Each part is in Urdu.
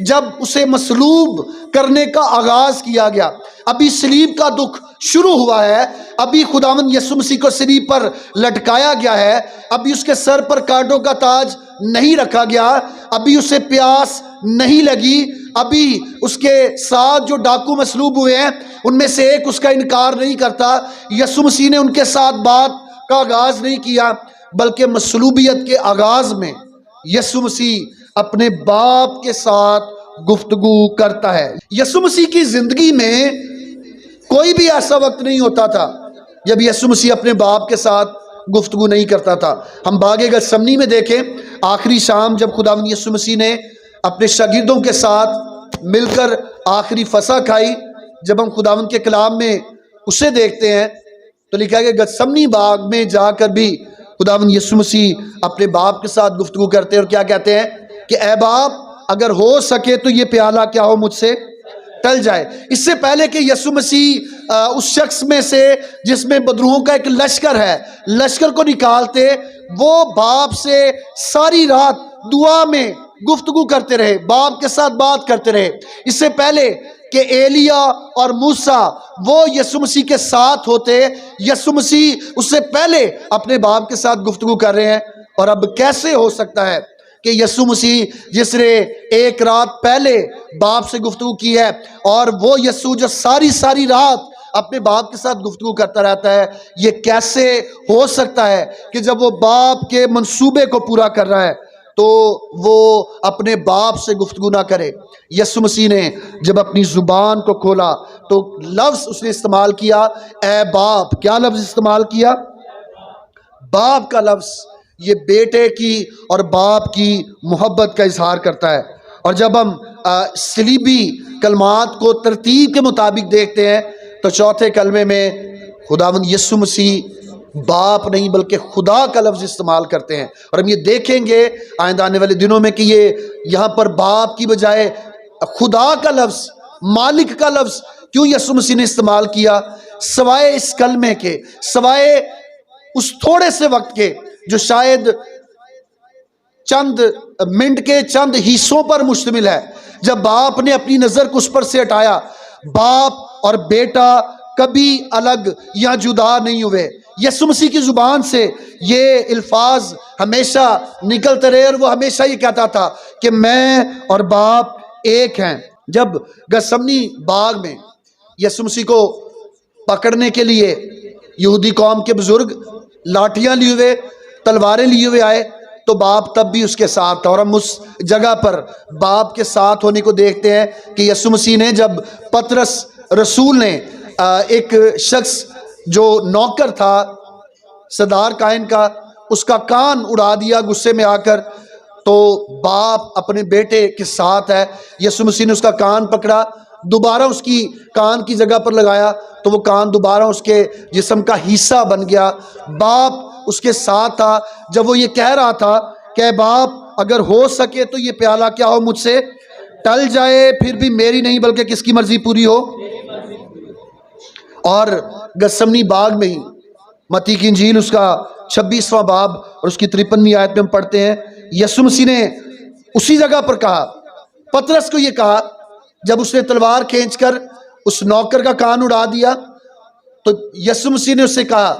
جب اسے مصلوب کرنے کا آغاز کیا گیا، ابھی صلیب کا دکھ شروع ہوا ہے، ابھی خداوند یسوع مسیح کو صلیب پر لٹکایا گیا ہے، ابھی اس کے سر پر کانٹوں کا تاج نہیں رکھا گیا، ابھی اسے پیاس نہیں لگی، ابھی اس کے ساتھ جو ڈاکو مصلوب ہوئے ہیں ان میں سے ایک اس کا انکار نہیں کرتا۔ یسوع مسیح نے ان کے ساتھ بات کا آغاز نہیں کیا، بلکہ مصلوبیت کے آغاز میں یسوع مسیح اپنے باپ کے ساتھ گفتگو کرتا ہے۔ یسوع مسیح کی زندگی میں کوئی بھی ایسا وقت نہیں ہوتا تھا جب یسوع مسیح اپنے باپ کے ساتھ گفتگو نہیں کرتا تھا۔ ہم باغ گتسمنی میں دیکھیں، آخری شام جب خداوند یسوع مسیح نے اپنے شاگردوں کے ساتھ مل کر آخری فسح کھائی، جب ہم خداوند کے کلام میں اسے دیکھتے ہیں تو لکھا ہے کہ گتسمنی باغ میں جا کر بھی خداوند یسوع مسیح اپنے باپ کے ساتھ گفتگو کرتے ہیں، اور کیا کہتے ہیں کہ اے باپ اگر ہو سکے تو یہ پیالہ کیا ہو مجھ سے ٹل جائے۔ اس سے پہلے کہ یسوع مسیح اس شخص میں سے جس میں بدروحوں کا ایک لشکر ہے، لشکر کو نکالتے، وہ باپ سے ساری رات دعا میں گفتگو کرتے رہے، باپ کے ساتھ بات کرتے رہے۔ اس سے پہلے کہ ایلیا اور موسیٰ وہ یسوع مسیح کے ساتھ ہوتے، یسوع مسیح اس سے پہلے اپنے باپ کے ساتھ گفتگو کر رہے ہیں۔ اور اب کیسے ہو سکتا ہے کہ یسوع مسیح جس نے ایک رات پہلے باپ سے گفتگو کی ہے، اور وہ یسوع جو ساری رات اپنے باپ کے ساتھ گفتگو کرتا رہتا ہے، یہ کیسے ہو سکتا ہے کہ جب وہ باپ کے منصوبے کو پورا کر رہا ہے تو وہ اپنے باپ سے گفتگو نہ کرے؟ یسوع مسیح نے جب اپنی زبان کو کھولا تو لفظ اس نے استعمال کیا، اے باپ۔ کیا لفظ استعمال کیا؟ باپ کا لفظ۔ یہ بیٹے کی اور باپ کی محبت کا اظہار کرتا ہے۔ اور جب ہم صلیبی کلمات کو ترتیب کے مطابق دیکھتے ہیں تو چوتھے کلمے میں خداوند یسوع مسیح باپ نہیں بلکہ خدا کا لفظ استعمال کرتے ہیں، اور ہم یہ دیکھیں گے آئندہ آنے والے دنوں میں کہ یہ یہاں پر باپ کی بجائے خدا کا لفظ، مالک کا لفظ کیوں یسوع مسیح نے استعمال کیا؟ سوائے اس کلمے کے، سوائے اس تھوڑے سے وقت کے جو شاید چند منٹ کے چند حصوں پر مشتمل ہے، جب باپ نے اپنی نظر کو اس پر سے ہٹایا، باپ اور بیٹا کبھی الگ یا جدا نہیں ہوئے۔ یسوع مسیح کی زبان سے یہ الفاظ ہمیشہ نکلتے رہے، اور وہ ہمیشہ یہ کہتا تھا کہ میں اور باپ ایک ہیں۔ جب گتسمنی باغ میں یسوع مسیح کو پکڑنے کے لیے یہودی قوم کے بزرگ لاٹھیاں لیے ہوئے، تلواریں لیے ہوئے آئے تو باپ تب بھی اس کے ساتھ تھا، اور ہم اس جگہ پر باپ کے ساتھ ہونے کو دیکھتے ہیں کہ یسوع مسیح نے جب پطرس رسول نے ایک شخص جو نوکر تھا سردار کاہن کا، اس کا کان اڑا دیا غصے میں آ کر، تو باپ اپنے بیٹے کے ساتھ ہے۔ یسوع مسیح نے اس کا کان پکڑا، دوبارہ اس کی کان کی جگہ پر لگایا تو وہ کان دوبارہ اس کے جسم کا حصہ بن گیا۔ باپ اس کے ساتھ تھا جب وہ یہ کہہ رہا تھا کہ اے باپ اگر ہو سکے تو یہ پیالہ کیا ہو مجھ سے ٹل جائے، پھر بھی میری نہیں بلکہ کس کی مرضی پوری ہو۔ اور گتسمنی باغ میں ہی متی کی انجیل اس کا 26واں باب اور اس کی 53ویں آیت میں ہم پڑھتے ہیں، یسوع مسیح نے اسی جگہ پر کہا، پطرس کو یہ کہا جب اس نے تلوار کھینچ کر اس نوکر کا کان اڑا دیا، تو یسوع مسیح نے اس سے کہا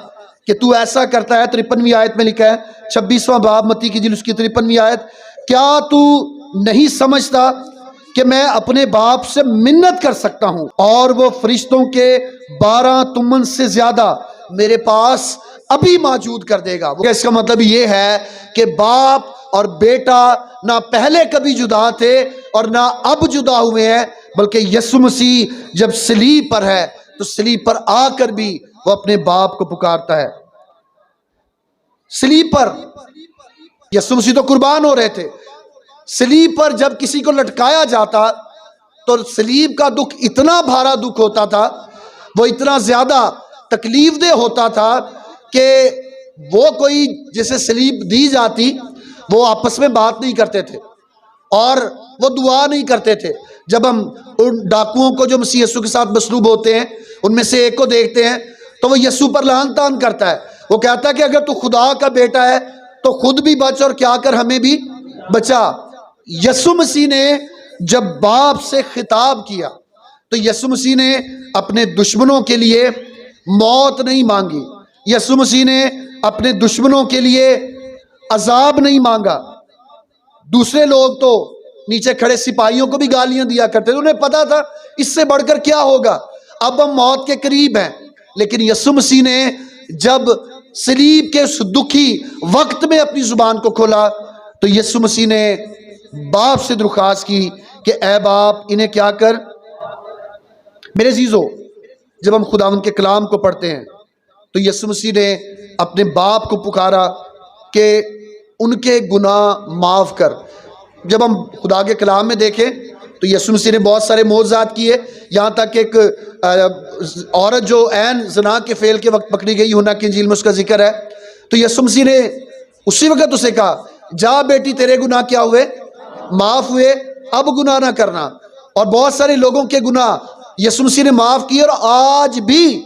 کہ تو ایسا کرتا ہے۔ 53ویں آیت میں لکھا ہے، 26واں باب متی کی انجیل اس کی 53ویں آیت، کیا تو نہیں سمجھتا کہ میں اپنے باپ سے منت کر سکتا ہوں اور وہ فرشتوں کے 12 تمن سے زیادہ میرے پاس ابھی موجود کر دے گا؟ اس کا مطلب یہ ہے کہ باپ اور بیٹا نہ پہلے کبھی جدا تھے اور نہ اب جدا ہوئے ہیں، بلکہ یسوع مسیح جب صلیب پر ہے تو صلیب پر آ کر بھی وہ اپنے باپ کو پکارتا ہے۔ صلیب پر یسوع مسیح تو قربان ہو رہے تھے، صلیب پر جب کسی کو لٹکایا جاتا تو صلیب کا دکھ اتنا بھارا دکھ ہوتا تھا، وہ اتنا زیادہ تکلیف دہ ہوتا تھا کہ وہ کوئی جسے صلیب دی جاتی وہ آپس میں بات نہیں کرتے تھے اور وہ دعا نہیں کرتے تھے۔ جب ہم ان ڈاکوؤں کو جو مسیح یسوع کے ساتھ مصلوب ہوتے ہیں ان میں سے ایک کو دیکھتے ہیں تو وہ یسوع پر لعن طعن کرتا ہے، وہ کہتا ہے کہ اگر تو خدا کا بیٹا ہے تو خود بھی بچ اور کیا کر ہمیں بھی بچا۔ یسوع مسیح نے جب باپ سے خطاب کیا تو یسوع مسیح نے اپنے دشمنوں کے لیے موت نہیں مانگی، یسوع مسیح نے اپنے دشمنوں کے لیے عذاب نہیں مانگا۔ دوسرے لوگ تو نیچے کھڑے سپاہیوں کو بھی گالیاں دیا کرتے تھے، انہیں پتا تھا اس سے بڑھ کر کیا ہوگا، اب ہم موت کے قریب ہیں۔ لیکن یسوع مسیح نے جب صلیب کے اس دکھی وقت میں اپنی زبان کو کھولا تو یسوع مسیح نے باپ سے درخواست کی کہ اے باپ انہیں کیا کر۔ میرے عزیزو، جب ہم خداوند کے کلام کو پڑھتے ہیں تو یسوع مسیح نے اپنے باپ کو پکارا کہ ان کے گناہ معاف کر۔ جب ہم خدا کے کلام میں دیکھیں تو یسوع مسیح نے بہت سارے معجزات کیے، یہاں تک کہ ایک عورت جو عین زنا کے فعل کے وقت پکڑی گئی، یوحنا کی انجیل میں اس کا ذکر ہے، تو یسوع مسیح نے اسی وقت اسے کہا جا بیٹی تیرے گناہ کیا ہوئے، معاف ہوئے، اب گناہ نہ کرنا۔ اور بہت سارے لوگوں کے گناہ یسوع مسیح نے معاف کیے، اور آج بھی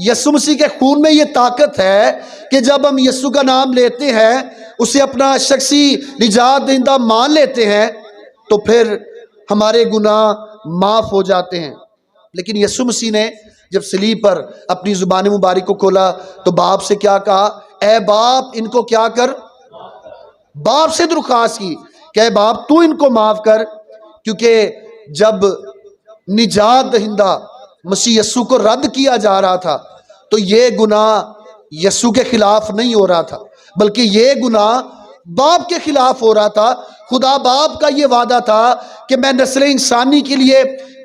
یسوع مسیح کے خون میں یہ طاقت ہے کہ جب ہم یسوع کا نام لیتے ہیں، اسے اپنا شخصی نجات دہندہ مان لیتے ہیں تو پھر ہمارے گناہ معاف ہو جاتے ہیں۔ لیکن یسوع مسیح نے جب صلیب پر اپنی زبان مبارک کو کھولا تو باپ سے کیا کہا، اے باپ ان کو کیا کر۔ باپ سے درخواست کی کہ اے باپ تو ان کو معاف کر، کیونکہ جب نجات دہندہ مسیح یسوع کو رد کیا جا رہا تھا تو یہ گناہ یسوع کے خلاف نہیں ہو رہا تھا، بلکہ یہ گناہ باپ کے خلاف ہو رہا تھا۔ خدا باپ کا یہ وعدہ تھا کہ میں نسل انسانی کے لیے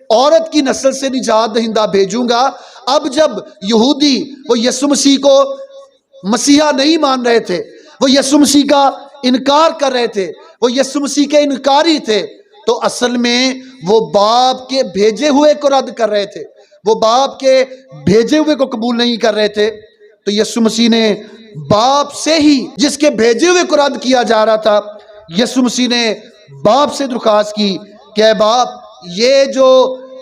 عورت کی نسل سے نجات دہندہ بھیجوں گا۔ اب جب یہودی وہ یسوع مسیح کو مسیحا نہیں مان رہے تھے، وہ یسوع مسیح کا انکار کر رہے تھے، وہ یسوع مسیح کے انکاری تھے، تو اصل میں وہ باپ کے بھیجے ہوئے کو رد کر رہے تھے، وہ باپ کے بھیجے ہوئے کو قبول نہیں کر رہے تھے۔ تو یسوع مسیح نے باپ سے ہی، جس کے بھیجے ہوئے کو رد کیا جا رہا تھا، یسوع مسیح نے باپ سے درخواست کی کہ اے باپ یہ جو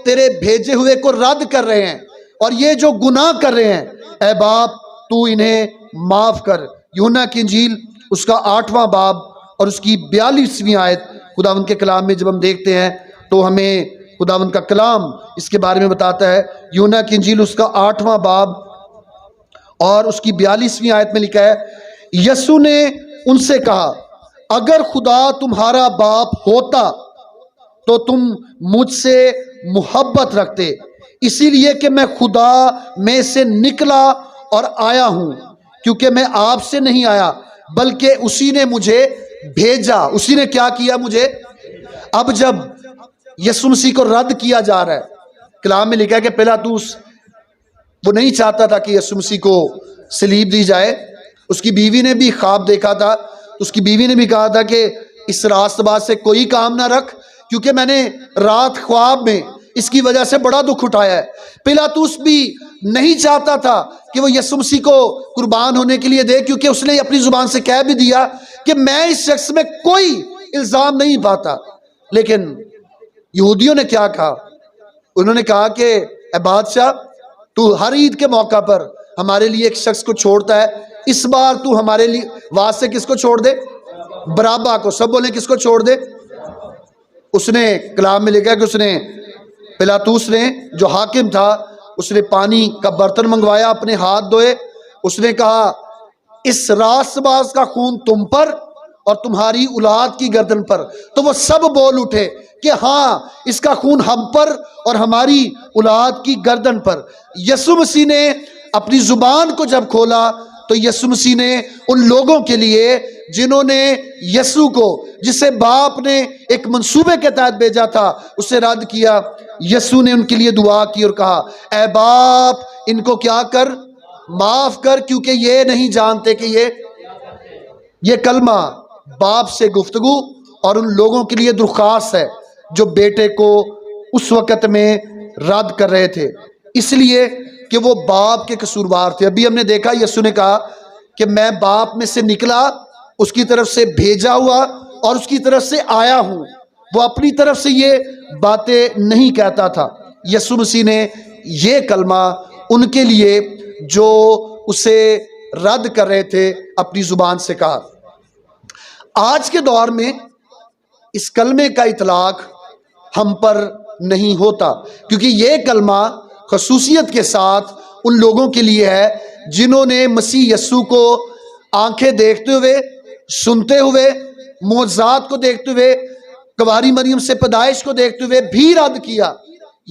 تیرے بھیجے ہوئے کو رد کر رہے ہیں اور یہ جو گناہ کر رہے ہیں، اے باپ تو انہیں معاف کر۔ یوحنا کی انجیل اس کا 8واں باب اور اس کی 42ویں آیت خداوند کے کلام میں جب ہم دیکھتے ہیں تو ہمیں خداوند کا کلام اس کے بارے میں بتاتا ہے۔ یوحنا کی انجیل اس کا 8واں باب اور اس کی 42ویں آیت میں لکھا ہے، یسوع نے ان سے کہا اگر خدا تمہارا باپ ہوتا تو تم مجھ سے محبت رکھتے، اسی لیے کہ میں خدا میں سے نکلا اور آیا ہوں، کیونکہ میں آپ سے نہیں آیا بلکہ اسی نے مجھے بھیجا۔ اسی نے کیا کیا؟ مجھے۔ اب جب یسوع مسیح کو رد کیا جا رہا ہے، کلام میں لکھا ہے کہ پیلاطس وہ نہیں چاہتا تھا کہ یسوع مسیح کو صلیب دی جائے۔ اس کی بیوی نے بھی خواب دیکھا تھا، اس کی بیوی نے بھی کہا تھا کہ اس راست باز سے کوئی کام نہ رکھ، کیونکہ میں نے رات خواب میں اس کی وجہ سے بڑا دکھ اٹھایا ہے۔ پیلاطس بھی نہیں چاہتا تھا کہ وہ یسوع مسیح کو قربان ہونے کے لیے دے، کیونکہ اس نے اپنی زبان سے کہہ بھی دیا کہ میں اس شخص میں کوئی الزام نہیں پاتا۔ لیکن یہودیوں نے کیا کہا؟ انہوں نے کہا کہ اے بادشاہ تو ہر عید کے موقع پر ہمارے لیے ایک شخص کو چھوڑتا ہے، اس بار تو ہمارے لیے واسطے کس کو چھوڑ دے؟ برابا کو۔ سب بولیں کس کو چھوڑ دے؟ اس نے کلام میں لکھا ہے کہ اس نے پیلاطس نے جو حاکم تھا، اس نے پانی کا برتن منگوایا، اپنے ہاتھ دھوئے، اس نے کہا اس راست باز کا خون تم پر اور تمہاری اولاد کی گردن پر۔ تو وہ سب بول اٹھے کہ ہاں اس کا خون ہم پر اور ہماری اولاد کی گردن پر۔ یسوع مسیح نے اپنی زبان کو جب کھولا تو یسوع مسیح نے ان لوگوں کے لیے جنہوں نے یسوع کو، جسے باپ نے ایک منصوبے کے تحت بھیجا تھا، اسے رد کیا، یسوع نے ان کے لیے دعا کی اور کہا اے باپ ان کو کیا کر؟ معاف کر، کیونکہ یہ نہیں جانتے کہ یہ کلمہ باپ سے گفتگو اور ان لوگوں کے لیے درخواست ہے جو بیٹے کو اس وقت میں رد کر رہے تھے، اس لیے کہ وہ باپ کے قصوروار تھے۔ ابھی ہم نے دیکھا یسوع نے کہا کہ میں باپ میں سے نکلا، اس کی طرف سے بھیجا ہوا اور اس کی طرف سے آیا ہوں۔ وہ اپنی طرف سے یہ باتیں نہیں کہتا تھا۔ یسوع مسیح نے یہ کلمہ ان کے لیے جو اسے رد کر رہے تھے اپنی زبان سے کہا۔ آج کے دور میں اس کلمے کا اطلاق ہم پر نہیں ہوتا، کیونکہ یہ کلمہ خصوصیت کے ساتھ ان لوگوں کے لیے ہے جنہوں نے مسیح یسوع کو آنکھیں دیکھتے ہوئے، سنتے ہوئے، معجزات کو دیکھتے ہوئے، کنواری مریم سے پیدائش کو دیکھتے ہوئے بھی رد کیا۔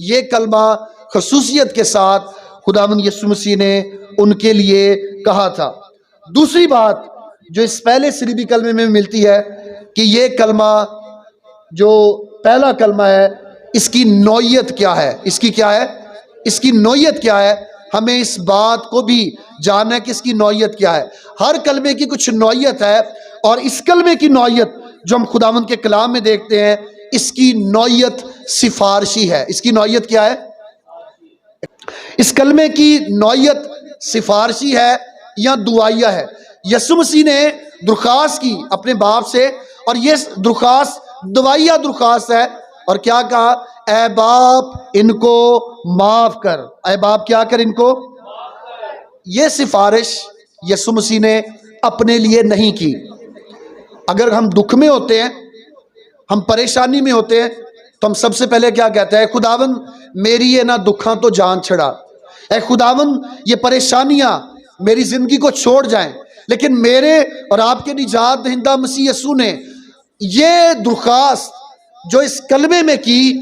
یہ کلمہ خصوصیت کے ساتھ خداوند یسوع مسیح نے ان کے لیے کہا تھا۔ دوسری بات جو اس پہلے صلیبی کلمے میں ملتی ہے کہ یہ کلمہ جو پہلا کلمہ ہے اس کی نوعیت کیا ہے، اس کی کیا ہے، اس کی نوعیت کیا ہے، ہمیں اس بات کو بھی جاننا ہے کہ اس کی نوعیت کیا ہے۔ ہر کلمے کی کچھ نوعیت ہے، اور اس کلمے کی نوعیت جو ہم خداوند کے کلام میں دیکھتے ہیں، اس کی نوعیت سفارشی ہے۔ اس کی نوعیت کیا ہے؟ اس کلمے کی نوعیت سفارشی ہے یا دعائیہ ہے۔ یسوع مسیح نے درخواست کی اپنے باپ سے، اور یہ درخواست دعائیہ درخواست ہے، اور کیا کہا؟ اے باپ ان کو معاف کر، اے باپ کیا کر ان کو۔ یہ سفارش یسوع مسیح نے اپنے لیے نہیں کی۔ اگر ہم دکھ میں ہوتے ہیں، ہم پریشانی میں ہوتے ہیں، تو ہم سب سے پہلے کیا کہتے ہیں؟ خداوند میری یہ نہ دکھاں تو جان چھڑا، اے خداوند یہ پریشانیاں میری زندگی کو چھوڑ جائیں۔ لیکن میرے اور آپ کے نجات دہندہ مسیح یسوع نے یہ درخواست جو اس کلمے میں کی،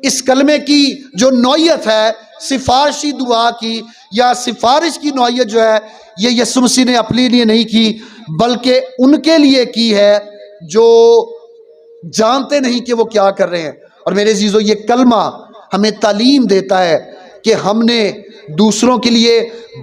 اس کلمے کی جو نوعیت ہے سفارشی دعا کی یا سفارش کی نوعیت جو ہے، یہ یسوع مسیح نے اپنے لیے نہیں کی، بلکہ ان کے لیے کی ہے جو جانتے نہیں کہ وہ کیا کر رہے ہیں۔ اور میرے عزیزو، یہ کلمہ ہمیں تعلیم دیتا ہے کہ ہم نے دوسروں کے لیے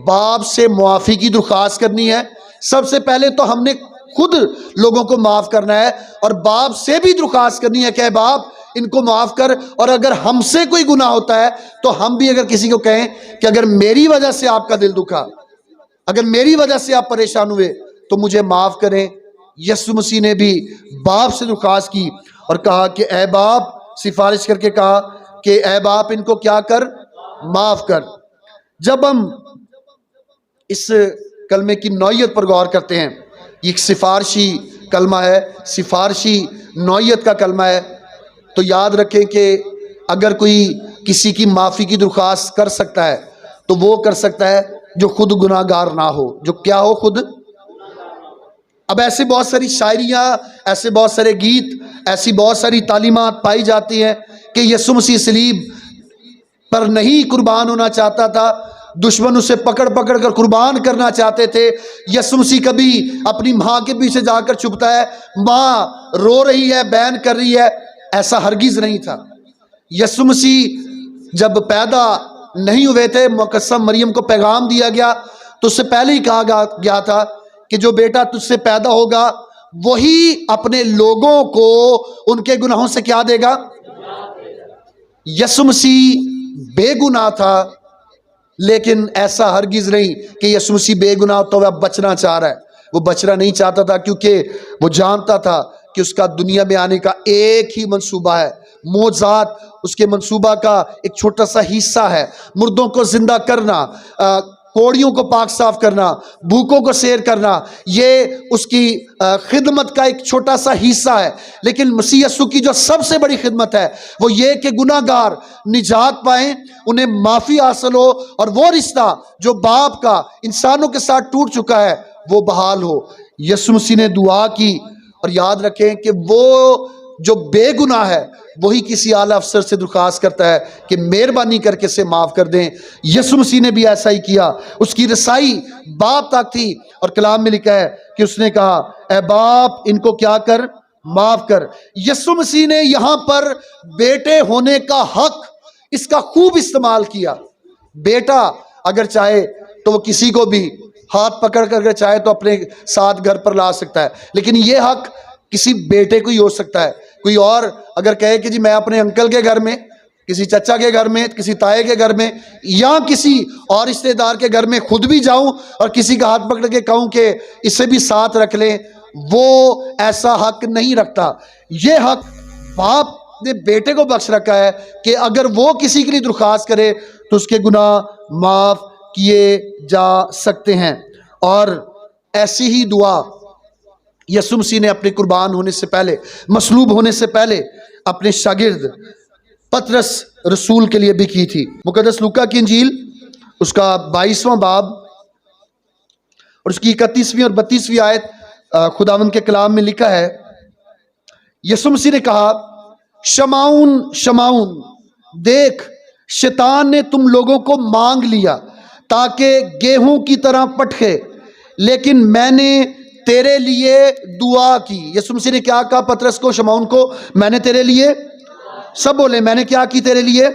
باپ سے معافی کی درخواست کرنی ہے۔ سب سے پہلے تو ہم نے خود لوگوں کو معاف کرنا ہے، اور باپ سے بھی درخواست کرنی ہے کہ اے باپ ان کو معاف کر۔ اور اگر ہم سے کوئی گناہ ہوتا ہے تو ہم بھی اگر کسی کو کہیں کہ اگر میری وجہ سے آپ کا دل دکھا، اگر میری وجہ سے آپ پریشان ہوئے تو مجھے معاف کریں۔ یسوع مسیح نے بھی باپ سے درخواست کی اور کہا کہ اے باپ، سفارش کر کے کہا کہ اے باپ ان کو کیا کر؟ معاف کر۔ جب ہم اس کلمے کی نوعیت پر غور کرتے ہیں، یہ ایک سفارشی کلمہ ہے، سفارشی نوعیت کا کلمہ ہے، تو یاد رکھیں کہ اگر کوئی کسی کی معافی کی درخواست کر سکتا ہے تو وہ کر سکتا ہے جو خود گناہ گار نہ ہو، جو کیا ہو؟ خود۔ اب ایسے بہت ساری شاعریاں، ایسے بہت سارے گیت، ایسی بہت ساری تعلیمات پائی جاتی ہیں کہ یسوع مسیح صلیب پر نہیں قربان ہونا چاہتا تھا، دشمن اسے پکڑ پکڑ کر قربان کرنا چاہتے تھے۔ یسوع مسیح کبھی اپنی ماں کے پیچھے جا کر چھپتا ہے، ماں رو رہی ہے، بین کر رہی ہے، ایسا ہرگز نہیں تھا۔ یسوع مسیح جب پیدا نہیں ہوئے تھے، مقدسہ مریم کو پیغام دیا گیا تو اس سے پہلے ہی کہا گیا تھا کہ جو بیٹا تجھ سے پیدا ہوگا وہی اپنے لوگوں کو ان کے گناہوں سے کیا دے گا؟ یسوع مسیح بے گناہ تھا، لیکن ایسا ہرگز نہیں کہ یسوع مسیح بے گناہ ہوتا ہوا بچنا چاہ رہا ہے۔ وہ بچنا نہیں چاہتا تھا، کیونکہ وہ جانتا تھا کہ اس کا دنیا میں آنے کا ایک ہی منصوبہ ہے۔ معجزات اس کے منصوبہ کا ایک چھوٹا سا حصہ ہے، مردوں کو زندہ کرنا، کوڑیوں کو پاک صاف کرنا، بھوکوں کو سیر کرنا، یہ اس کی خدمت کا ایک چھوٹا سا حصہ ہے۔ لیکن مسیح یسوع کی جو سب سے بڑی خدمت ہے وہ یہ کہ گناہ گار نجات پائیں، انہیں معافی حاصل ہو، اور وہ رشتہ جو باپ کا انسانوں کے ساتھ ٹوٹ چکا ہے وہ بحال ہو۔ یسوع مسیح نے دعا کی، اور یاد رکھیں کہ وہ جو بے گناہ ہے وہی کسی اعلیٰ افسر سے درخواست کرتا ہے کہ مہربانی کر کے اسے معاف کر دیں۔ یسوع مسیح نے بھی ایسا ہی کیا، اس کی رسائی باپ تک تھی، اور کلام میں لکھا ہے کہ اس نے کہا اے باپ ان کو کیا کر؟ معاف کر۔ یسوع مسیح نے یہاں پر بیٹے ہونے کا حق، اس کا خوب استعمال کیا۔ بیٹا اگر چاہے تو وہ کسی کو بھی ہاتھ پکڑ کر چاہے تو اپنے ساتھ گھر پر لا سکتا ہے، لیکن یہ حق کسی بیٹے کو ہی ہو سکتا ہے۔ کوئی اور اگر کہے کہ جی میں اپنے انکل کے گھر میں، کسی چچا کے گھر میں، کسی تائے کے گھر میں، یا کسی اور رشتے دار کے گھر میں خود بھی جاؤں اور کسی کا ہاتھ پکڑ کے کہوں کہ اسے بھی ساتھ رکھ لیں، وہ ایسا حق نہیں رکھتا۔ یہ حق باپ نے بیٹے کو بخش رکھا ہے کہ اگر وہ کسی کے لیے درخواست کرے تو اس کے گناہ معاف کیے جا سکتے ہیں۔ اور ایسی ہی دعا یسوع مسیح نے اپنے قربان ہونے سے پہلے، مصلوب ہونے سے پہلے اپنے شاگرد پطرس رسول کے لیے بھی کی تھی۔ مقدس لوکا کی انجیل اس کا 22واں باب اور اس کی 31ویں اور 32ویں آیت خداوند کے کلام میں لکھا ہے، یسوع مسیح نے کہا، شمعون شمعون، دیکھ شیطان نے تم لوگوں کو مانگ لیا تاکہ گیہوں کی طرح پٹکے، لیکن میں نے تیرے لیے دعا کی۔ یسوع مسیح نے کیا کہا پطرس کو، شمعون کو؟ میں نے تیرے لیے، سب بولے میں نے کیا کی تیرے لیے؟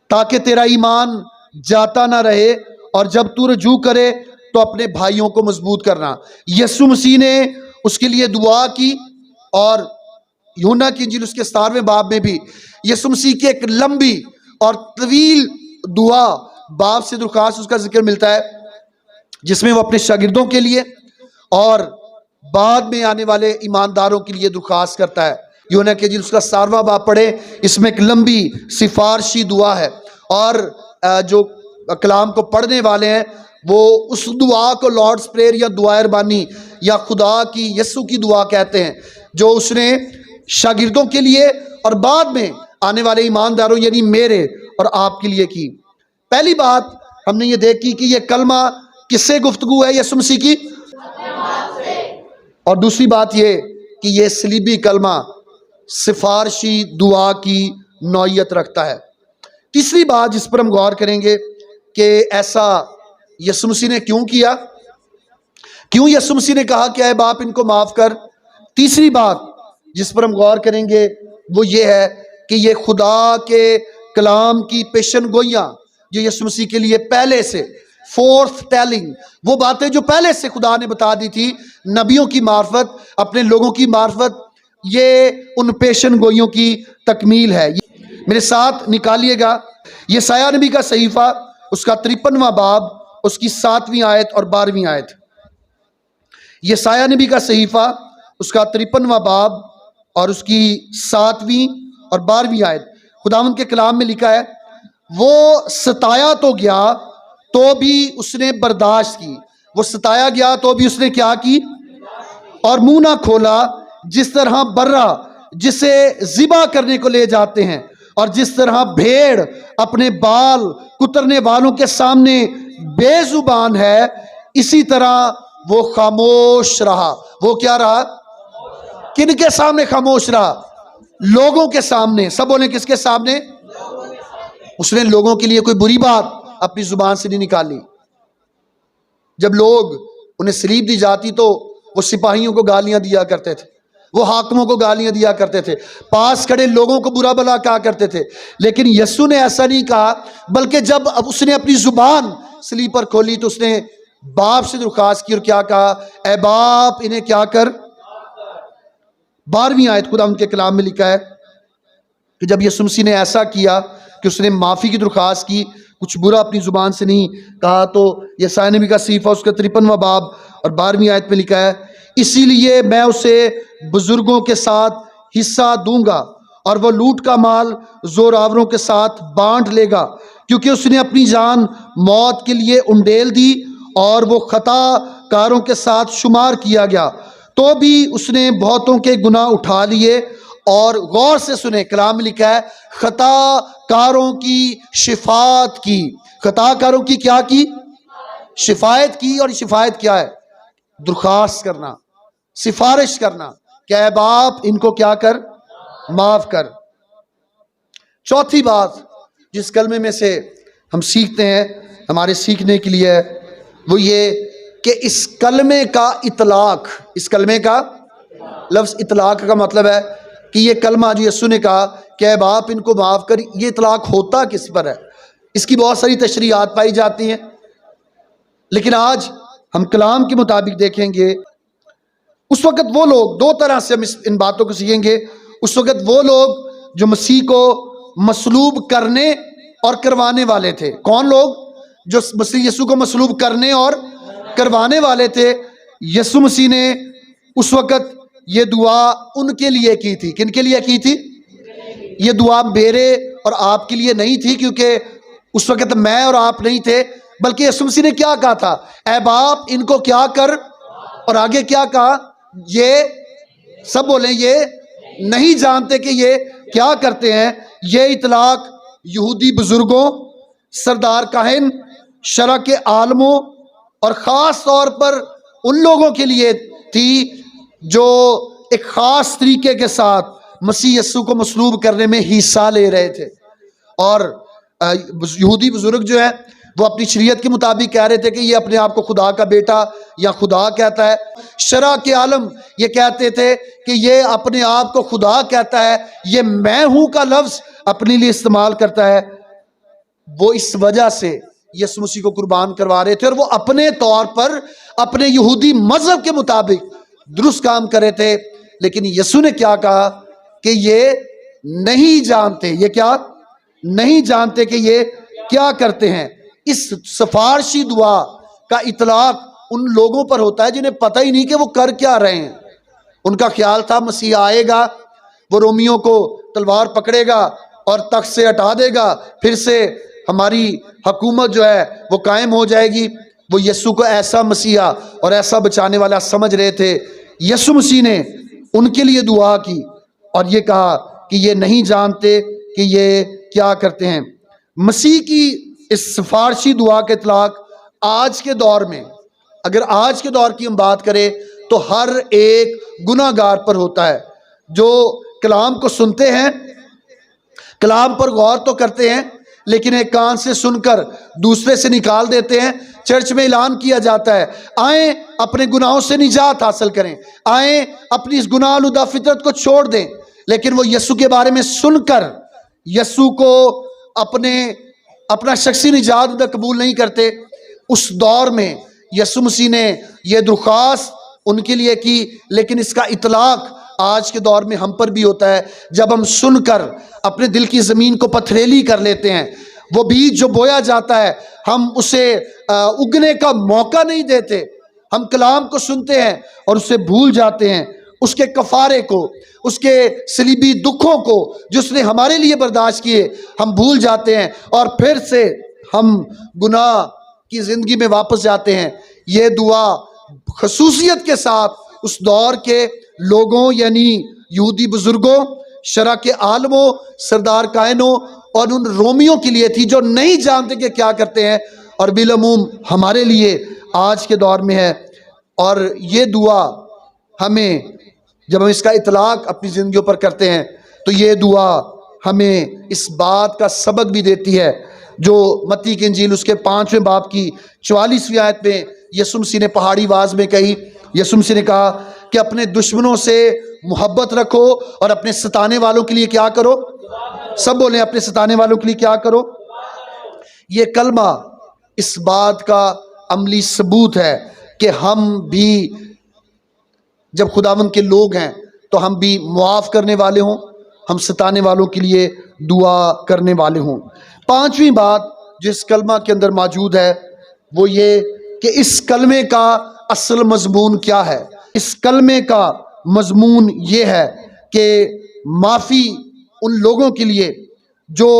تاکہ تیرا ایمان جاتا نہ رہے، اور جب تو رجوع کرے تو اپنے بھائیوں کو مضبوط کرنا۔ یسوع مسیح نے اس کے لیے دعا کی، اور یوحنا کی انجیل اس کے 17ویں باب میں بھی یسوع مسیح کی ایک لمبی اور طویل دعا باپ سے درخواست اس کا ذکر ملتا ہے، جس میں وہ اپنے شاگردوں کے لیے اور بعد میں آنے والے ایمانداروں کے لیے درخواست کرتا ہے۔ یوحنا کی انجیل اس کا 17واں باب پڑھے، اس میں ایک لمبی سفارشی دعا ہے، اور جو کلام کو پڑھنے والے ہیں وہ اس دعا کو لارڈز پریئر یا دعائے ربانی یا خدا کی یسوع کی دعا کہتے ہیں، جو اس نے شاگردوں کے لیے اور بعد میں آنے والے ایمانداروں یعنی میرے اور آپ کے لیے کی۔ پہلی بات ہم نے یہ دیکھی کہ یہ کلمہ کس سے گفتگو ہے؟ یسوع مسیح کی۔ اور دوسری بات یہ کہ یہ صلیبی کلمہ سفارشی دعا کی نوعیت رکھتا ہے۔ تیسری بات جس پر ہم غور کریں گے کہ ایسا یسوع مسیح نے کیوں کیا، کیوں یسوع مسیح نے کہا کہ اے باپ ان کو معاف کر۔ تیسری بات جس پر ہم غور کریں گے وہ یہ ہے کہ یہ خدا کے کلام کی پیشن گوئیاں جو یسوع مسیح کے لیے پہلے سے فورتھ ٹیلنگ، وہ باتیں جو پہلے سے خدا نے بتا دی تھی نبیوں کی معرفت، اپنے لوگوں کی معرفت، یہ ان پیشن گوئیوں کی تکمیل ہے۔ میرے ساتھ نکالیے گا یسایہ نبی کا صحیفہ اس کا 53واں باب اس کی 7ویں آیت اور 12ویں آیت۔ یسایہ نبی کا صحیفہ اس کا 53واں باب اور اس کی 7ویں اور 12ویں آیت، خداوند کے کلام میں لکھا ہے، وہ ستایا تو گیا تو بھی اس نے برداشت کی، وہ ستایا گیا تو بھی اس نے کیا کی؟ اور منہ نہ کھولا، جس طرح برہ جسے ذبح کرنے کو لے جاتے ہیں، اور جس طرح بھیڑ اپنے بال کترنے والوں کے سامنے بے زبان ہے، اسی طرح وہ خاموش رہا۔ وہ کیا رہا؟ کن کے سامنے خاموش رہا؟ لوگوں کے سامنے۔ سب بولیں کس کے سامنے؟ اس نے لوگوں کے لیے کوئی بری بات اپنی زبان سے نہیں نکالی۔ جب لوگ انہیں صلیب دی جاتی تو وہ سپاہیوں کو گالیاں دیا کرتے تھے، وہ حاکموں کو گالیاں دیا کرتے تھے، پاس کھڑے لوگوں کو برا بھلا کہا کرتے تھے، لیکن یسوع نے ایسا نہیں کہا، بلکہ جب اب اس نے اپنی زبان صلیب پر کھولی تو اس نے باپ سے درخواست کی اور کیا کہا؟ اے باپ انہیں کیا کر۔ 12ویں آیت خدا ان کے کلام میں لکھا ہے کہ جب یسوع مسیح نے ایسا کیا کہ اس نے معافی کی درخواست کی، کچھ برا اپنی زبان سے نہیں کہا، تو یسایہ نبی کا صحیفہ اس کا 53واں باب اور 12ویں آیت میں لکھا ہے، اسی لیے میں اسے بزرگوں کے ساتھ حصہ دوں گا اور وہ لوٹ کا مال زوراوروں کے ساتھ بانٹ لے گا، کیونکہ اس نے اپنی جان موت کے لیے انڈیل دی اور وہ خطا کاروں کے ساتھ شمار کیا گیا، تو بھی اس نے بہتوں کے گناہ اٹھا لیے۔ اور غور سے سنیں، کلام میں لکھا ہے خطا کاروں کی شفاعت کی۔ خطا کاروں کی کیا کی؟ شفاعت کی۔ اور شفاعت کیا ہے؟ درخواست کرنا، سفارش کرنا کہ اے باپ ان کو کیا کر؟ معاف کر۔ چوتھی بات جس کلمے میں سے ہم سیکھتے ہیں، ہمارے سیکھنے کے لیے، وہ یہ کہ اس کلمے کا اطلاق، اس کلمے کا لفظ اطلاق کا مطلب ہے کہ یہ کلمہ جو یسوع نے کہا کہ اے باپ ان کو معاف کر، یہ اطلاق ہوتا کس پر ہے؟ اس کی بہت ساری تشریحات پائی جاتی ہیں، لیکن آج ہم کلام کے مطابق دیکھیں گے اس وقت وہ لوگ، دو طرح سے ہم ان باتوں کو سیکھیں گے۔ اس وقت وہ لوگ جو مسیح کو مصلوب کرنے اور کروانے والے تھے۔ کون لوگ؟ جو مسیح یسوع کو مصلوب کرنے اور کروانے والے تھے۔ یسوع مسیح نے اس وقت یہ دعا ان کے لیے کی تھی۔ کن کے لیے کی تھی؟ یہ دعا میرے اور آپ کے لیے نہیں تھی، کیونکہ اس وقت میں اور آپ نہیں تھے، بلکہ یسوع مسیح نے کیا کہا تھا؟ اے باپ ان کو کیا کر، اور آگے کیا کہا؟ یہ سب بولیں یہ نہیں جانتے کہ یہ کیا کرتے ہیں۔ یہ اطلاق یہودی بزرگوں، سردار کاہن، شرع کے عالموں اور خاص طور پر ان لوگوں کے لیے تھی جو ایک خاص طریقے کے ساتھ مسیح یسوع کو مصلوب کرنے میں حصہ لے رہے تھے۔ اور یہودی بزرگ جو ہے وہ اپنی شریعت کے مطابق کہہ رہے تھے کہ یہ اپنے آپ کو خدا کا بیٹا یا خدا کہتا ہے۔ شرع کے عالم یہ کہتے تھے کہ یہ اپنے آپ کو خدا کہتا ہے، یہ میں ہوں کا لفظ اپنے لیے استعمال کرتا ہے۔ وہ اس وجہ سے یسوع مسیح کو قربان کروا رہے تھے، اور وہ اپنے طور پر اپنے یہودی مذہب کے مطابق درست کام کرے تھے۔ لیکن یسوع نے کیا کہا کہ یہ نہیں جانتے، یہ کیا نہیں جانتے کہ یہ کیا کرتے ہیں۔ اس سفارشی دعا کا اطلاق ان لوگوں پر ہوتا ہے جنہیں پتہ ہی نہیں کہ وہ کر کیا رہے ہیں۔ ان کا خیال تھا مسیح آئے گا، وہ رومیوں کو تلوار پکڑے گا اور تخت سے ہٹا دے گا، پھر سے ہماری حکومت جو ہے وہ قائم ہو جائے گی۔ وہ یسوع کو ایسا مسیحا اور ایسا بچانے والا سمجھ رہے تھے۔ یسوع مسیح نے ان کے لیے دعا کی اور یہ کہا کہ یہ نہیں جانتے کہ یہ کیا کرتے ہیں۔ مسیح کی اس سفارشی دعا کا اطلاق آج کے دور میں، اگر آج کے دور کی ہم بات کریں تو ہر ایک گناہ گار پر ہوتا ہے جو کلام کو سنتے ہیں، کلام پر غور تو کرتے ہیں، لیکن ایک کان سے سن کر دوسرے سے نکال دیتے ہیں۔ چرچ میں اعلان کیا جاتا ہے آئیں اپنے گناہوں سے نجات حاصل کریں، آئیں اپنی اس گناہ آلودہ فطرت کو چھوڑ دیں، لیکن وہ یسوع کے بارے میں سن کر یسوع کو اپنا شخصی نجات قبول نہیں کرتے۔ اس دور میں یسوع مسیح نے یہ درخواست ان کے لیے کی، لیکن اس کا اطلاق آج کے دور میں ہم پر بھی ہوتا ہے جب ہم سن کر اپنے دل کی زمین کو پتھریلی کر لیتے ہیں۔ وہ بیج جو بویا جاتا ہے ہم اسے اگنے کا موقع نہیں دیتے، ہم کلام کو سنتے ہیں اور اسے بھول جاتے ہیں، اس کے کفارے کو، اس کے صلیبی دکھوں کو جو اس نے ہمارے لیے برداشت کیے ہم بھول جاتے ہیں، اور پھر سے ہم گناہ کی زندگی میں واپس جاتے ہیں۔ یہ دعا خصوصیت کے ساتھ اس دور کے لوگوں یعنی یہودی بزرگوں، شرع کے عالموں، سردار کاہنوں اور ان رومیوں کے لیے تھی جو نہیں جانتے کہ کیا کرتے ہیں، اور بالعموم ہمارے لیے آج کے دور میں ہے۔ اور یہ دعا ہمیں جب ہم اس کا اطلاق اپنی زندگیوں پر کرتے ہیں تو یہ دعا ہمیں اس بات کا سبق بھی دیتی ہے جو متی کی انجیل اس کے 5ویں باب کی 44ویں آیت میں یسوع مسیح نے پہاڑی آواز میں کہی۔ یسوع مسیح نے کہا کہ اپنے دشمنوں سے محبت رکھو اور اپنے ستانے والوں کے لیے کیا کرو، سب بولیں اپنے ستانے والوں کے لیے کیا کرو۔ یہ کلمہ اس بات کا عملی ثبوت ہے کہ ہم بھی جب خداوند کے لوگ ہیں تو ہم بھی معاف کرنے والے ہوں، ہم ستانے والوں کے لیے دعا کرنے والے ہوں۔ 5ویں بات جو اس کلمہ کے اندر موجود ہے وہ یہ کہ اس کلمے کا اصل مضمون کیا ہے۔ اس کلمے کا مضمون یہ ہے کہ معافی ان لوگوں کے لیے جو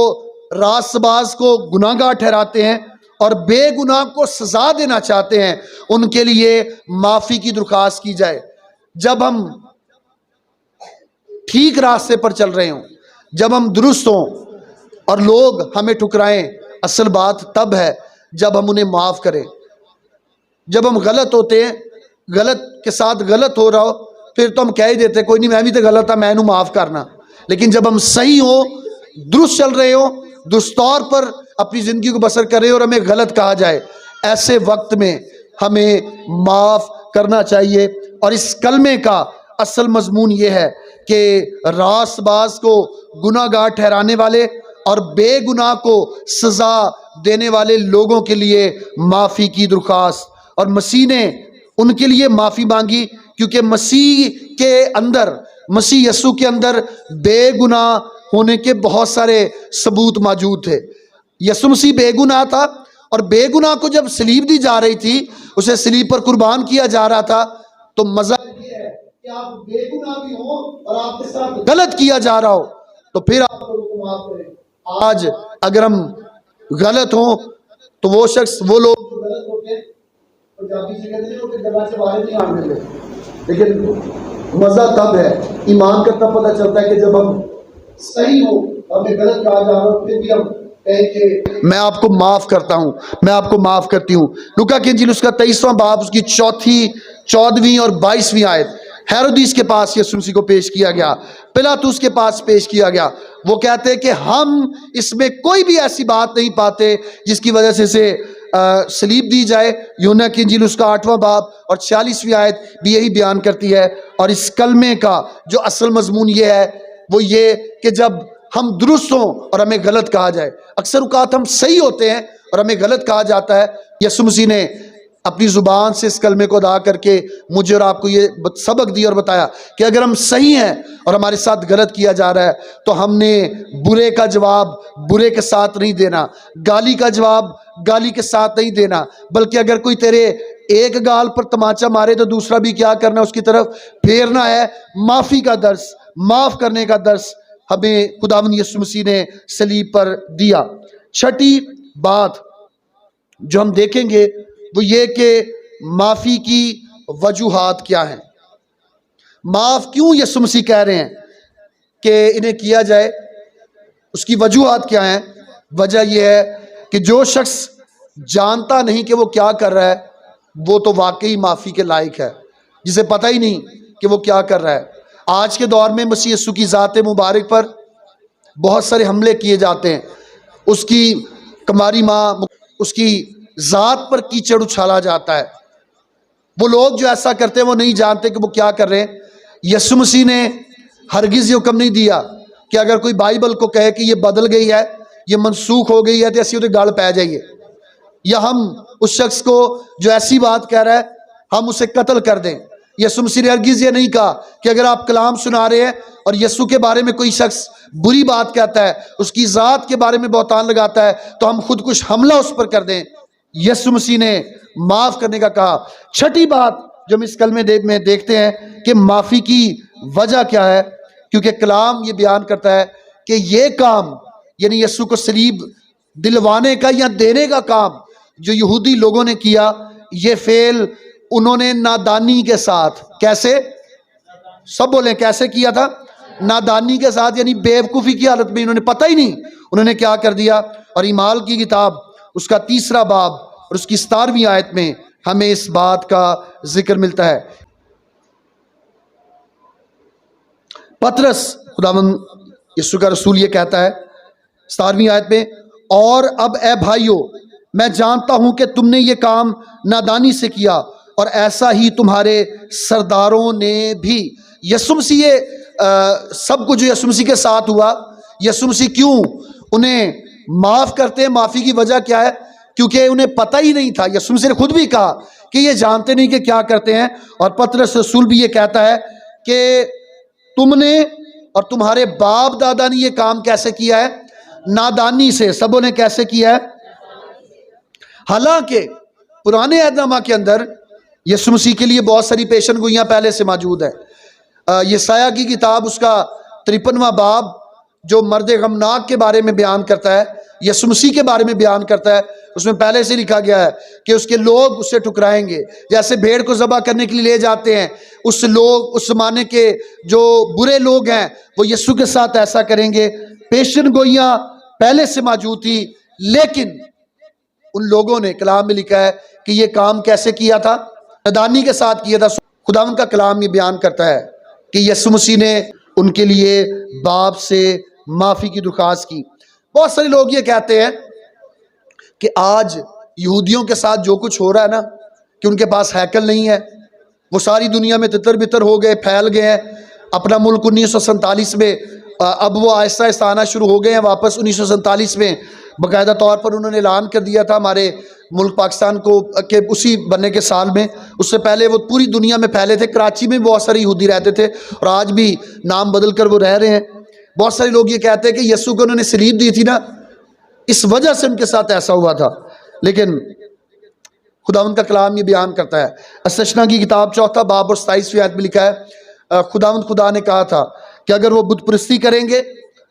راست باز کو گناہ گار ٹھہراتے ہیں اور بے گناہ کو سزا دینا چاہتے ہیں، ان کے لیے معافی کی درخواست کی جائے۔ جب ہم ٹھیک راستے پر چل رہے ہوں، جب ہم درست ہوں اور لوگ ہمیں ٹھکرائیں، اصل بات تب ہے جب ہم انہیں معاف کریں۔ جب ہم غلط ہوتے ہیں، غلط کے ساتھ غلط ہو رہا ہو، پھر تو ہم کہہ ہی دیتے کوئی نہیں میں بھی تو غلط تھا، میں نے معاف کرنا۔ لیکن جب ہم صحیح ہوں، درست چل رہے ہوں، درست طور پر اپنی زندگی کو بسر کر رہے ہو اور ہمیں غلط کہا جائے، ایسے وقت میں ہمیں معاف کرنا چاہیے۔ اور اس کلمے کا اصل مضمون یہ ہے کہ راست باز کو گناہ گار ٹھہرانے والے اور بے گناہ کو سزا دینے والے لوگوں کے لیے معافی کی درخواست، اور مسیح نے ان کے لیے معافی مانگی کیونکہ مسیح کے اندر، مسیح یسوع کے اندر بے گناہ ہونے کے بہت سارے ثبوت موجود تھے۔ یسوع مسیح بے گناہ تھا، اور بے گناہ کو جب صلیب دی جا رہی تھی، اسے صلیب پر قربان کیا جا رہا تھا، تو مزہ یہ ہے کہ آپ بے گناہ بھی ہوں اور آپ کے ساتھ غلط کیا جا رہا ہو تو پھر آپ کو معاف کریں۔ آج اگر ہم غلط ہوں تو وہ شخص، وہ لوگ جو غلط ہوتے ہیں، پنجابی سے کہتے ہیں وہ کہ گلا سے باہر نہیں آنے دے، لیکن مزہ تب ہے، ایمان کا تب پتہ چلتا ہے کہ جب ہم صحیح ہو ہمیں غلط کہا جا رہا ہے، پھر بھی ہم کہیں کہ میں آپ کو معاف کرتا ہوں، میں آپ کو معاف کرتی ہوں۔ لوکا کی انجیل اس کا 23واں باب، اس کی 4، 14 اور 22 آیت، ہیرودیس کے پاس یسوع مسیح کو پیش کیا گیا، پلاطس کے پاس پیش کیا گیا۔ وہ کہتے ہیں کہ ہم اس میں کوئی بھی ایسی بات نہیں پاتے جس کی وجہ سے اسے صلیب دی جائے۔ یوحنا کی انجیل اس کا 8واں باب اور 46 آیت بھی یہی بیان کرتی ہے۔ اور اس کلمے کا جو اصل مضمون یہ ہے وہ یہ کہ جب ہم درست ہوں اور ہمیں غلط کہا جائے، اکثر اوقات ہم صحیح ہوتے ہیں اور ہمیں غلط کہا جاتا ہے۔ یسوع مسیح نے اپنی زبان سے اس کلمے کو ادا کر کے مجھے اور آپ کو یہ سبق دیا اور بتایا کہ اگر ہم صحیح ہیں اور ہمارے ساتھ غلط کیا جا رہا ہے تو ہم نے برے کا جواب برے کے ساتھ نہیں دینا، گالی کا جواب گالی کے ساتھ نہیں دینا، بلکہ اگر کوئی تیرے ایک گال پر تماچا مارے تو دوسرا بھی کیا کرنا، اس کی طرف پھیرنا ہے۔ معافی کا درس، معاف کرنے کا درس ہمیں خداوند یسوع مسیح نے صلیب پر دیا۔ چھٹی بات جو ہم دیکھیں گے وہ یہ کہ معافی کی وجوہات کیا ہیں، معاف کیوں یسوع مسیح کہہ رہے ہیں کہ انہیں کیا جائے، اس کی وجوہات کیا ہیں۔ وجہ یہ ہے کہ جو شخص جانتا نہیں کہ وہ کیا کر رہا ہے وہ تو واقعی معافی کے لائق ہے، جسے پتہ ہی نہیں کہ وہ کیا کر رہا ہے۔ آج کے دور میں مسیح یسوع کی ذات مبارک پر بہت سارے حملے کیے جاتے ہیں، اس کی کماری ماں، اس کی ذات پر کیچڑ اچھالا جاتا ہے۔ وہ لوگ جو ایسا کرتے ہیں وہ نہیں جانتے کہ وہ کیا کر رہے ہیں۔ یسوع مسیح نے ہرگز یہ حکم نہیں دیا کہ اگر کوئی بائبل کو کہے کہ یہ بدل گئی ہے، یہ منسوخ ہو گئی ہے تو ایسی گل پہ جائیے، یا ہم اس شخص کو جو ایسی بات کہہ رہا ہے ہم اسے قتل کر دیں۔ یسوع مسیح نے ہرگز یہ نہیں کہا کہ اگر آپ کلام سنا رہے ہیں اور یسوع کے بارے میں کوئی شخص بری بات کہتا ہے، اس کی ذات کے بارے میں بہتان لگاتا ہے تو ہم خود کش حملہ اس پر کر دیں۔ یسوع مسیح نے معاف کرنے کا کہا۔ چھٹی بات جو ہم اس کلمے میں دیکھتے ہیں کہ معافی کی وجہ کیا ہے، کیونکہ کلام یہ بیان کرتا ہے کہ یہ کام یعنی یسوع کو صلیب دلوانے کا یا دینے کا کام جو یہودی لوگوں نے کیا، یہ فعل انہوں نے نادانی کے ساتھ، کیسے؟ سب بولیں کیسے کیا تھا؟ نادانی کے ساتھ، یعنی بیوقوفی کی حالت میں، انہوں نے پتہ ہی نہیں انہوں نے کیا کر دیا۔ اور اعمال کی کتاب اس کا 3 باب اور اس کی 17 آیت میں ہمیں اس بات کا ذکر ملتا ہے۔ پطرس، خداوند یسوع کا رسول، یہ کہتا ہے 17 آیت میں، اور اب اے بھائیو میں جانتا ہوں کہ تم نے یہ کام نادانی سے کیا اور ایسا ہی تمہارے سرداروں نے بھی۔ یسوع مسیح سب کچھ جو یسوع مسیح کے ساتھ ہوا، یسوع مسیح کیوں انہیں معاف کرتے ہیں؟ معافی کی وجہ کیا ہے؟ کیونکہ انہیں پتہ ہی نہیں تھا۔ یسوع مسیح نے خود بھی کہا کہ یہ جانتے نہیں کہ کیا کرتے ہیں۔ اور پطرس رسول بھی یہ کہتا ہے کہ تم نے اور تمہارے باپ دادا نے یہ کام کیسے کیا ہے؟ نادانی سے۔ سبوں نے کیسے کیا ہے؟ حالانکہ پرانے عہد نامہ کے اندر یسوع مسیح کے لیے بہت ساری پیشن گوئیاں پہلے سے موجود ہیں۔ یسایہ کی کتاب اس کا 53واں باب جو مرد غمناک کے بارے میں بیان کرتا ہے، یسوع مسیح کے بارے میں بیان کرتا ہے، اس میں پہلے سے لکھا گیا ہے کہ اس کے لوگ اسے ٹھکرائیں گے، جیسے بھیڑ کو ذبح کرنے کے لیے لے جاتے ہیں۔ اس زمانے کے جو برے لوگ ہیں وہ یسوع کے ساتھ ایسا کریں گے۔ پیشن گوئیاں پہلے سے موجود تھی، لیکن ان لوگوں نے، کلام میں لکھا ہے کہ یہ کام کیسے کیا تھا؟ نادانی کے ساتھ کیا تھا۔ خداوند کا کلام یہ بیان کرتا ہے کہ یسوع مسیح نے ان کے لیے باپ سے معافی کی درخواست کی۔ بہت سارے لوگ یہ کہتے ہیں کہ آج یہودیوں کے ساتھ جو کچھ ہو رہا ہے نا، کہ ان کے پاس ہیکل نہیں ہے، وہ ساری دنیا میں تتر بتر ہو گئے، پھیل گئے ہیں۔ اپنا ملک 1947 میں اب وہ آہستہ آہستہ آنا شروع ہو گئے ہیں واپس۔ 1947 میں باقاعدہ طور پر انہوں نے اعلان کر دیا تھا ہمارے ملک پاکستان کو کہ اسی بننے کے سال میں، اس سے پہلے وہ پوری دنیا میں پھیلے تھے۔ کراچی میں بہت سارے یہودی رہتے تھے اور آج بھی نام بدل کر وہ رہ رہے ہیں۔ بہت سارے لوگ یہ کہتے ہیں کہ یسوع کو انہوں نے صلیب دی تھی نا، اس وجہ سے ان کے ساتھ ایسا ہوا تھا، لیکن خداوند کا کلام یہ بیان کرتا ہے۔ استثنا کی کتاب 4 باب اور 27 آیت میں لکھا ہے، خداوند خدا نے کہا تھا کہ اگر وہ بت پرستی کریں گے،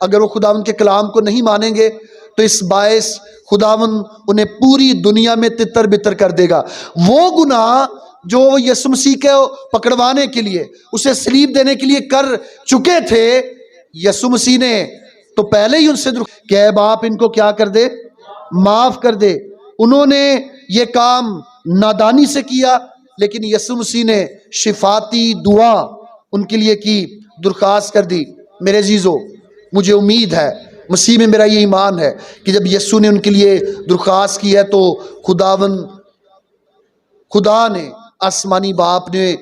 اگر وہ خداوند کے کلام کو نہیں مانیں گے تو اس باعث خداوند انہیں پوری دنیا میں تتر بتر کر دے گا۔ وہ گناہ جو وہ یسوع مسیح کو پکڑوانے کے لیے، اسے صلیب دینے کے لیے کر چکے تھے، یسوع مسیح نے تو پہلے ہی ان سے کہ اے باپ ان کو کیا کر دے، معاف کر دے۔ انہوں نے یہ کام نادانی سے کیا، لیکن یسوع مسیح نے شفاتی دعا ان کے لیے کی، درخواست کر دی۔ میرے عزیزو، مجھے امید ہے، مسیح میں میرا یہ ایمان ہے کہ جب یسوع نے ان کے لیے درخواست کی ہے تو خدا نے، آسمانی باپ نے،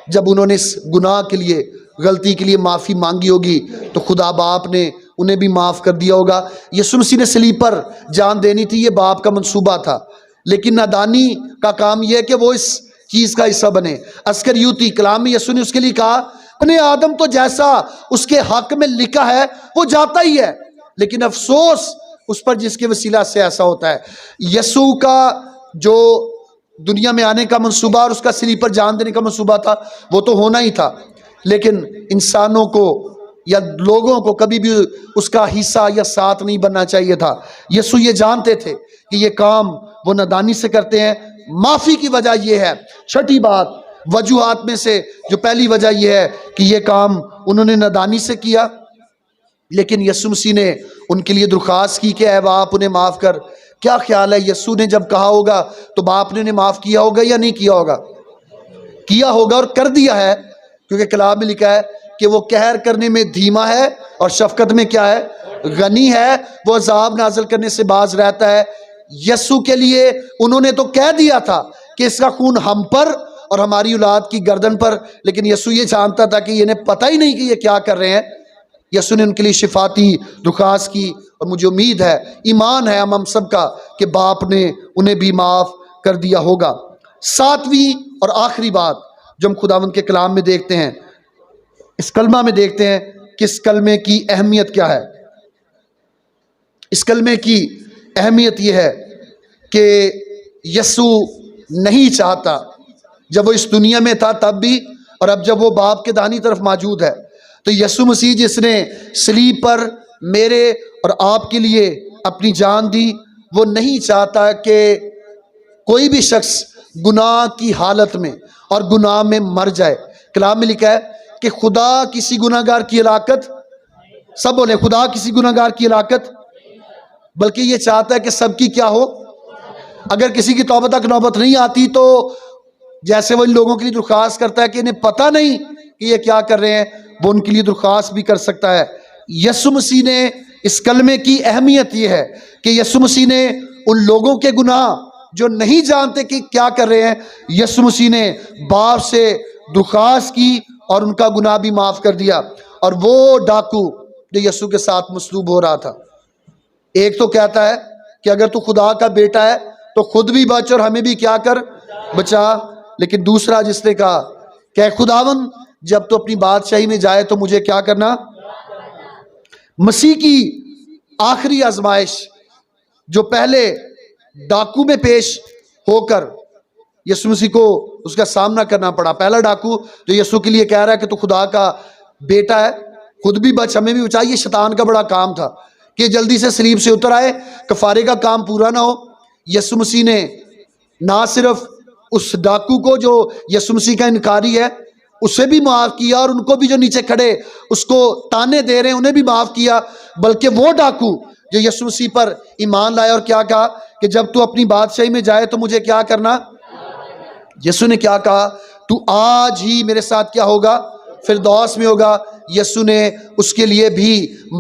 جب انہوں نے اس گناہ کے لیے، غلطی کے لیے معافی مانگی ہوگی تو خدا باپ نے انہیں بھی معاف کر دیا ہوگا۔ یسوع مسیح نے صلیب پر جان دینی تھی، یہ باپ کا منصوبہ تھا، لیکن نادانی کا کام یہ ہے کہ وہ اس چیز کا حصہ بنے۔ اسکریوتی، کلام میں یسوع نے اس کے لیے کہا، اپنے آدم تو جیسا اس کے حق میں لکھا ہے وہ جاتا ہی ہے، لیکن افسوس اس پر جس کے وسیلہ سے ایسا ہوتا ہے۔ یسوع کا جو دنیا میں آنے کا منصوبہ اور اس کا صلیب پر جان دینے کا منصوبہ تھا وہ تو ہونا ہی تھا، لیکن انسانوں کو یا لوگوں کو کبھی بھی اس کا حصہ یا ساتھ نہیں بننا چاہیے تھا۔ یسوع یہ جانتے تھے کہ یہ کام وہ نادانی سے کرتے ہیں۔ معافی کی وجہ یہ ہے، چھٹی بات، وجوہات میں سے جو پہلی وجہ یہ ہے کہ یہ کام انہوں نے نادانی سے کیا، لیکن یسوع مسیح نے ان کے لیے درخواست کی کہ اے باپ انہیں معاف کر۔ کیا خیال ہے، یسوع نے جب کہا ہوگا تو باپ نے انہیں معاف کیا ہوگا یا نہیں کیا ہوگا؟ کیا ہوگا، اور کر دیا ہے، کیونکہ کلام میں لکھا ہے کہ وہ قہر کرنے میں دھیما ہے اور شفقت میں کیا ہے، غنی ہے، وہ عذاب نازل کرنے سے باز رہتا ہے۔ یسوع کے لیے انہوں نے تو کہہ دیا تھا کہ اس کا خون ہم پر اور ہماری اولاد کی گردن پر، لیکن یسوع یہ جانتا تھا کہ انہیں پتہ ہی نہیں کہ یہ کیا کر رہے ہیں۔ یسوع نے ان کے لیے شفاتی درخواست کی، اور مجھے امید ہے، ایمان ہے ہم سب کا کہ باپ نے انہیں بھی معاف کر دیا ہوگا۔ ساتویں اور آخری بات جو ہم خداوند کے کلام میں دیکھتے ہیں، اس کلمہ میں دیکھتے ہیں کہ اس کلمے کی اہمیت کیا ہے۔ اس کلمے کی اہمیت یہ ہے کہ یسوع نہیں چاہتا، جب وہ اس دنیا میں تھا تب بھی، اور اب جب وہ باپ کے داہنی طرف موجود ہے، تو یسوع مسیح جس نے صلیب پر میرے اور آپ کے لیے اپنی جان دی، وہ نہیں چاہتا کہ کوئی بھی شخص گناہ کی حالت میں اور گناہ میں مر جائے۔ کلام میں لکھا ہے کہ خدا کسی گناہ گار کی ہلاکت، سب بولے خدا کسی گناہ گار کی ہلاکت، بلکہ یہ چاہتا ہے کہ سب کی کیا ہو۔ اگر کسی کی توبہ تک نوبت نہیں آتی تو جیسے وہ ان لوگوں کے لیے درخواست کرتا ہے کہ انہیں پتہ نہیں کہ یہ کیا کر رہے ہیں، وہ ان کے لیے درخواست بھی کر سکتا ہے۔ یسوع مسیح نے، اس کلمے کی اہمیت یہ ہے کہ یسوع مسیح نے ان لوگوں کے گناہ جو نہیں جانتے کہ کیا کر رہے ہیں، یسوع مسیح نے باپ سے درخواست کی اور ان کا گناہ بھی معاف کر دیا۔ اور وہ ڈاکو جو یسوع کے ساتھ مصلوب ہو رہا تھا، ایک تو کہتا ہے کہ اگر تو خدا کا بیٹا ہے تو خود بھی بچ اور ہمیں بھی کیا کر، بچا، لیکن دوسرا جس نے کہا کہ اے خداوند جب تو اپنی بادشاہی میں جائے تو مجھے کیا کرنا۔ مسیح کی آخری آزمائش جو پہلے ڈاکو میں پیش ہو کر یسوع مسیح کو اس کا سامنا کرنا پڑا، پہلا ڈاکو جو یسوع کے لیے کہہ رہا ہے کہ تو خدا کا بیٹا ہے، خود بھی بچ ہمیں بھی بچا، یہ شیطان کا بڑا کام تھا کہ جلدی سے صلیب سے اتر آئے، کفارے کا کام پورا نہ ہو۔ یسوع مسیح نے نہ صرف اس ڈاکو کو جو یسوع مسیح کا انکاری ہے اسے بھی معاف کیا، اور ان کو بھی جو نیچے کھڑے اس کو تانے دے رہے ہیں انہیں بھی معاف کیا، بلکہ وہ ڈاکو جو یسوع مسیح پر ایمان لائے اور کیا کہا کہ جب تو اپنی بادشاہی میں جائے تو مجھے کیا کرنا۔ یسوع نے کیا کہا، تو آج ہی میرے ساتھ کیا ہوگا، فردوس میں ہوگا۔ یسوع نے اس کے لیے بھی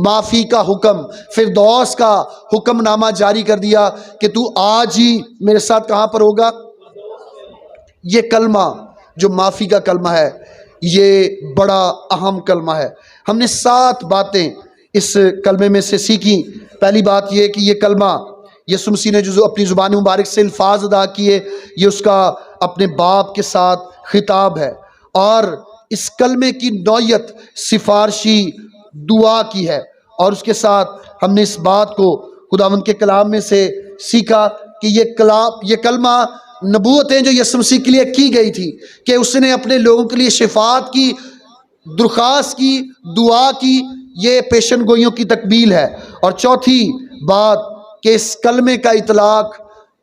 معافی کا حکم، فردوس کا حکم نامہ جاری کر دیا کہ تو آج ہی میرے ساتھ کہاں پر ہوگا۔ یہ کلمہ جو معافی کا کلمہ ہے یہ بڑا اہم کلمہ ہے۔ ہم نے 7 باتیں اس کلمے میں سے سیکھی۔ پہلی بات یہ کہ یہ کلمہ یسوع مسیح نے جو اپنی زبان مبارک سے الفاظ ادا کیے، یہ اس کا اپنے باپ کے ساتھ خطاب ہے، اور اس کلمے کی نوعیت سفارشی دعا کی ہے۔ اور اس کے ساتھ ہم نے اس بات کو خداوند کے کلام میں سے سیکھا کہ یہ کلمہ نبوتیں جو یسوع مسیح کے لیے کی گئی تھی کہ اس نے اپنے لوگوں کے لیے شفاعت کی، درخواست کی، دعا کی، یہ پیشن گوئیوں کی تکمیل ہے۔ اور چوتھی بات کہ اس کلمے کا اطلاق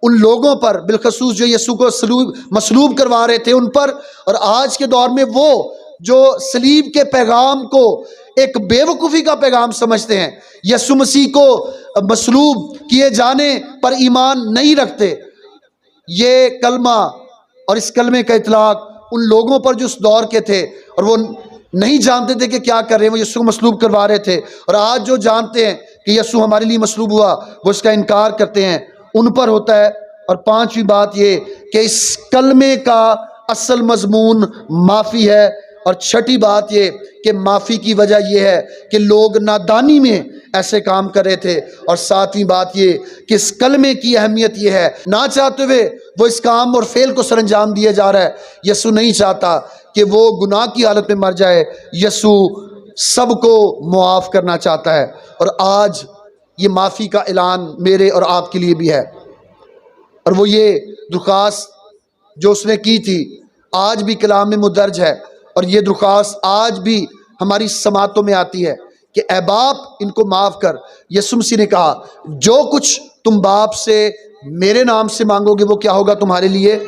ان لوگوں پر، بالخصوص جو یسوع کو مصلوب کروا رہے تھے ان پر، اور آج کے دور میں وہ جو صلیب کے پیغام کو ایک بیوقوفی کا پیغام سمجھتے ہیں، یسوع مسیح کو مصلوب کیے جانے پر ایمان نہیں رکھتے۔ یہ کلمہ اور اس کلمے کا اطلاق ان لوگوں پر جو اس دور کے تھے اور وہ نہیں جانتے تھے کہ کیا کر رہے ہیں، وہ یسوع کو مصلوب کروا رہے تھے، اور آج جو جانتے ہیں کہ یسوع ہمارے لیے مصلوب ہوا وہ اس کا انکار کرتے ہیں، ان پر ہوتا ہے۔ اور پانچویں بات یہ کہ اس کلمے کا اصل مضمون معافی ہے، اور چھٹی بات یہ کہ معافی کی وجہ یہ ہے کہ لوگ نادانی میں ایسے کام کر رہے تھے، اور ساتویں بات یہ کہ اس کلمے کی اہمیت یہ ہے، نہ چاہتے ہوئے وہ اس کام اور فعل کو سر انجام دیا جا رہا ہے۔ یسوع نہیں چاہتا کہ وہ گناہ کی حالت میں مر جائے، یسوع سب کو معاف کرنا چاہتا ہے، اور آج یہ معافی کا اعلان میرے اور آپ کے لیے بھی ہے، اور وہ یہ درخواست جو اس نے کی تھی آج بھی کلام میں مدرج ہے، اور یہ درخواست آج بھی ہماری سماعتوں میں آتی ہے کہ اے باپ ان کو معاف کر۔ یسوع مسیح نے کہا جو کچھ تم باپ سے میرے نام سے مانگو گے وہ کیا ہوگا تمہارے لیے۔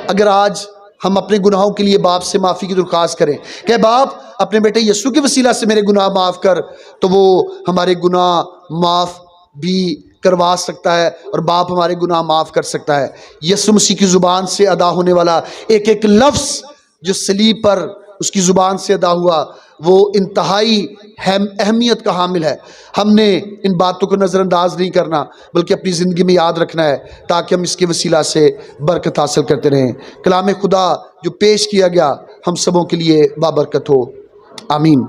اگر آج ہم اپنے گناہوں کے لیے باپ سے معافی کی درخواست کریں کہ اے باپ اپنے بیٹے یسوع کے وسیلہ سے میرے گناہ معاف کر، تو وہ ہمارے گناہ معاف بھی کروا سکتا ہے، اور باپ ہمارے گناہ معاف کر سکتا ہے۔ یسوع مسیح کی زبان سے ادا ہونے والا ایک ایک لفظ جو صلیب پر اس کی زبان سے ادا ہوا وہ انتہائی اہمیت کا حامل ہے۔ ہم نے ان باتوں کو نظر انداز نہیں کرنا بلکہ اپنی زندگی میں یاد رکھنا ہے تاکہ ہم اس کے وسیلہ سے برکت حاصل کرتے رہیں۔ کلام خدا جو پیش کیا گیا ہم سبوں کے لیے بابرکت ہو، آمین۔